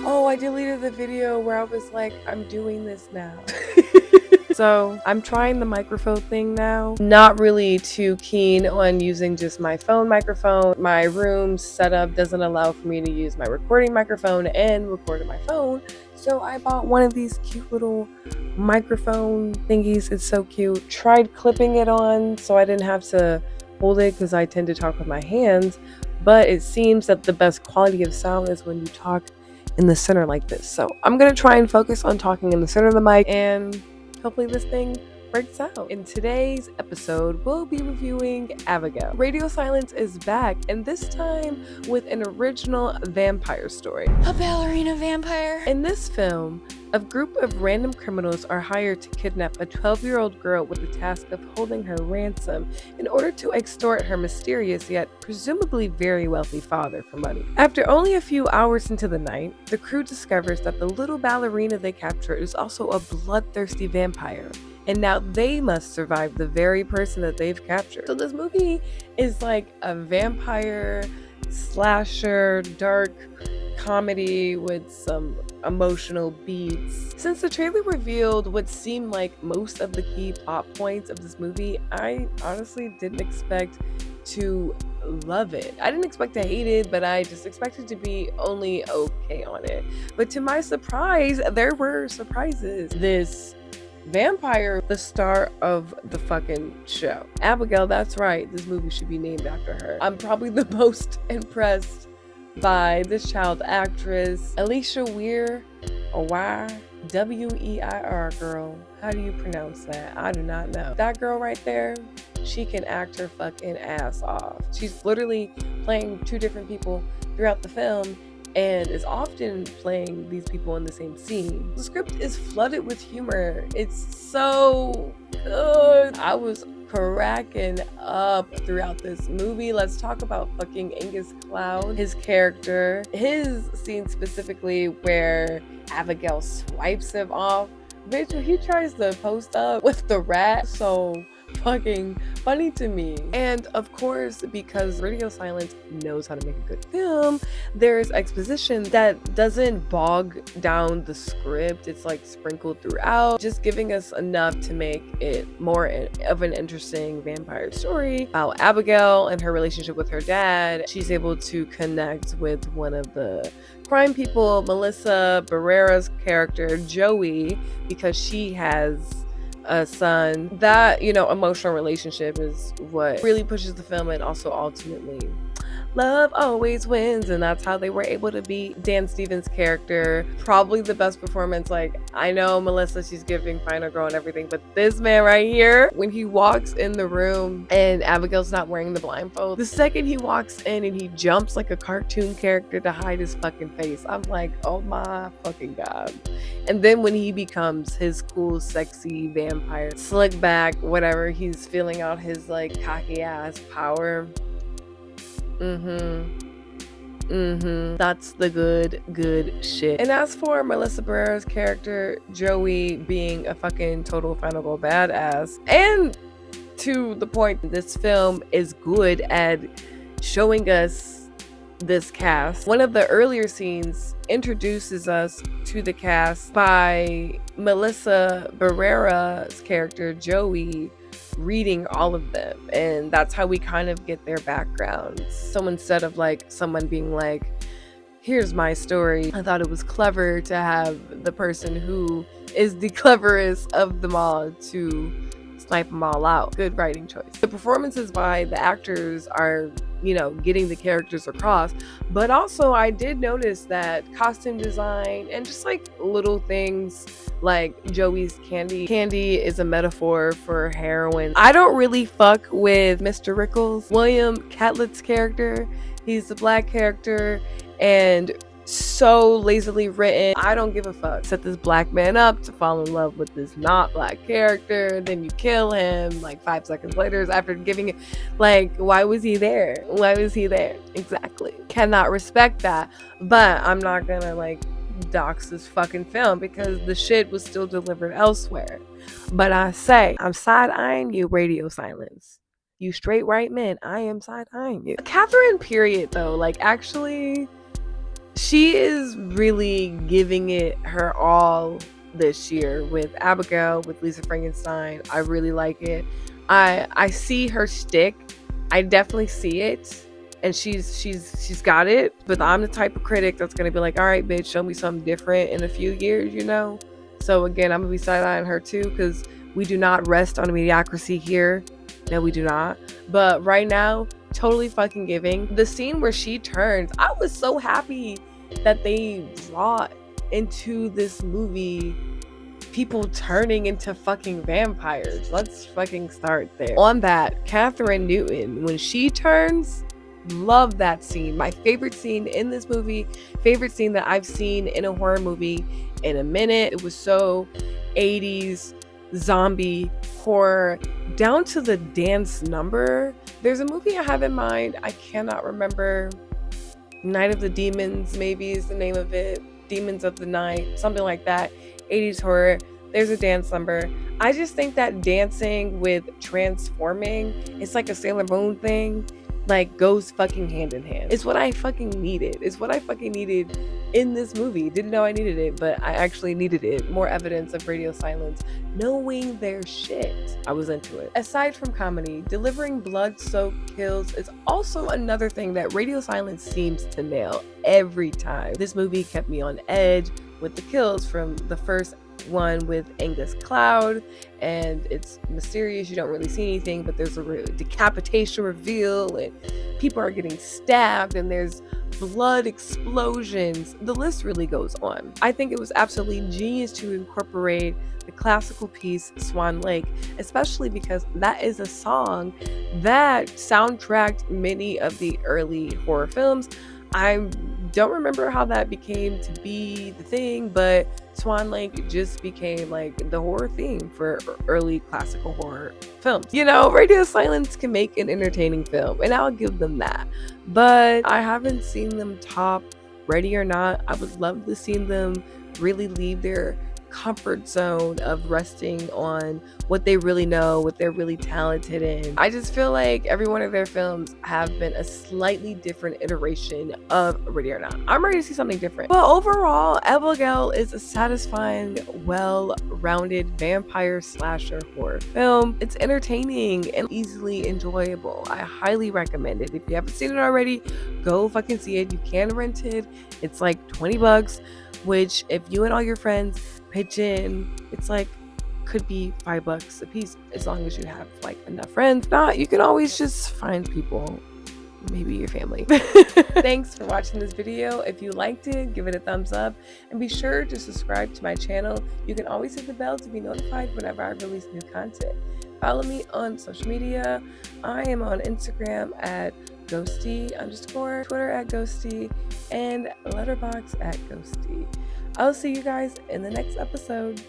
Oh, I deleted the video where I was like, I'm doing this now. So I'm trying the microphone thing now. Not really too keen on using just my phone microphone. My room setup doesn't allow for me to use my recording microphone and record on my phone. So I bought one of these cute little microphone thingies. It's so cute. Tried clipping it on so I didn't have to hold it because I tend to talk with my hands. But it seems that the best quality of sound is when you talk in the center like this. So I'm gonna try and focus on talking in the center of the mic, and hopefully this thing breaks out. In today's episode, we'll be reviewing Abigail. Radio Silence is back, and this time with an original vampire story. A ballerina vampire. In this film, a group of random criminals are hired to kidnap a 12-year-old girl with the task of holding her ransom in order to extort her mysterious yet presumably very wealthy father for money. After only a few hours into the night, the crew discovers that the little ballerina they capture is also a bloodthirsty vampire, and now they must survive the very person that they've captured. So this movie is like a vampire slasher, dark comedy with some emotional beats. Since the trailer revealed what seemed like most of the key plot points of this movie, I honestly didn't expect to love it. I didn't expect to hate it, but I just expected to be only okay on it. But to my surprise, there were surprises. This vampire, the star of the fucking show. Abigail, that's right, this movie should be named after her. I'm probably the most impressed by this child actress, Alicia Weir, or W-E-I-R, girl. How do you pronounce that? I do not know. That girl right there, she can act her fucking ass off. She's literally playing two different people throughout the film and is often playing these people in the same scene. The script is flooded with humor. It's so good. I was cracking up throughout this movie. Let's talk about fucking Angus Cloud, his character. His scene specifically where Abigail swipes him off. Bitch, when he tries to post up with the rat, so fucking funny to me. And of course, because Radio Silence knows how to make a good film, there's exposition that doesn't bog down the script. It's like sprinkled throughout, just giving us enough to make it more of an interesting vampire story about Abigail and her relationship with her dad. She's able to connect with one of the crime people, Melissa Barrera's character, Joey, because she has a son. That, emotional relationship is what really pushes the film, and also ultimately love always wins, and that's how they were able to beat Dan Stevens' character. Probably the best performance. Like, I know Melissa, she's giving Final Girl and everything, but this man right here, when he walks in the room and Abigail's not wearing the blindfold, the second he walks in and he jumps like a cartoon character to hide his fucking face, I'm like, oh my fucking god. And then when he becomes his cool, sexy vampire, slick back, whatever, he's feeling out his like cocky ass power. That's the good shit. And as for Melissa Barrera's character, Joey, being a fucking total Final Girl badass, and to the point, this film is good at showing us this cast. One of the earlier scenes introduces us to the cast by Melissa Barrera's character, Joey, reading all of them, and that's how we kind of get their backgrounds. So instead of like someone being like, here's my story, I thought it was clever to have the person who is the cleverest of them all to snipe them all out. Good writing choice. The performances by the actors are, getting the characters across, but also I did notice that costume design and just like little things like Joey's candy. Candy is a metaphor for heroin. I don't really fuck with Mr. Rickles, William Catlett's character. He's the black character and so lazily written. I don't give a fuck. Set this black man up to fall in love with this not black character, then you kill him like 5 seconds later after giving it. Like, why was he there? Exactly. Cannot respect that. But I'm not gonna like dox this fucking film because the shit was still delivered elsewhere. But I say, I'm side-eyeing you, Radio Silence. You straight white men, I am side-eyeing you. Catherine, period, though, like, actually, she is really giving it her all this year with Abigail, with Lisa Frankenstein. I really like it. I see her stick. I definitely see it. And she's got it. But I'm the type of critic that's gonna be like, all right, bitch, show me something different in a few years, you know? So again, I'm gonna be side-eyeing her too, because we do not rest on mediocrity here. No, we do not. But right now, totally fucking giving. The scene where she turns, I was so happy that they brought into this movie people turning into fucking vampires. Let's fucking start there. On that, Catherine Newton, when she turns, love that scene. My favorite scene in this movie, favorite scene that I've seen in a horror movie in a minute. It was so 80s zombie horror, down to the dance number. There's a movie I have in mind. I cannot remember. Night of the Demons, maybe is the name of it. Demons of the Night, something like that. 80s horror. There's a dance number. I just think that dancing with transforming, it's like a Sailor Moon thing, like goes fucking hand in hand. It's what I fucking needed. It's what I fucking needed in this movie. Didn't know I needed it, but I actually needed it. More evidence of radio silence, knowing their shit. I was into it. Aside from comedy, delivering blood-soaked kills is also another thing that radio silence seems to nail every time. This movie kept me on edge with the kills, from the first one with Angus Cloud, and it's mysterious, you don't really see anything, but there's a decapitation reveal and people are getting stabbed and there's blood explosions. The list really goes on. I think it was absolutely genius to incorporate the classical piece Swan Lake, especially because that is a song that soundtracked many of the early horror films. I don't remember how that became to be the thing, but Swan Lake just became like the horror theme for early classical horror films. You know, radio silence can make an entertaining film, and I'll give them that. But I haven't seen them top Ready or Not. I would love to see them really leave their comfort zone of resting on what they really know, what they're really talented in. I just feel like every one of their films have been a slightly different iteration of Ready or Not. I'm ready to see something different. But overall, Abigail is a satisfying, well-rounded vampire slasher horror film. It's entertaining and easily enjoyable. I highly recommend it. If you haven't seen it already, go fucking see it. You can rent it. It's like $20, which if you and all your friends pitch in, it's like, could be $5 a piece, as long as you have like enough friends. If not, you can always just find people, maybe your family. Thanks for watching this video. If you liked it, give it a thumbs up and be sure to subscribe to my channel. You can always hit the bell to be notified whenever I release new content. Follow me on social media. I am on Instagram at Ghosdee _, Twitter at Ghosdee, and Letterboxd at Ghosdee. I'll see you guys in the next episode.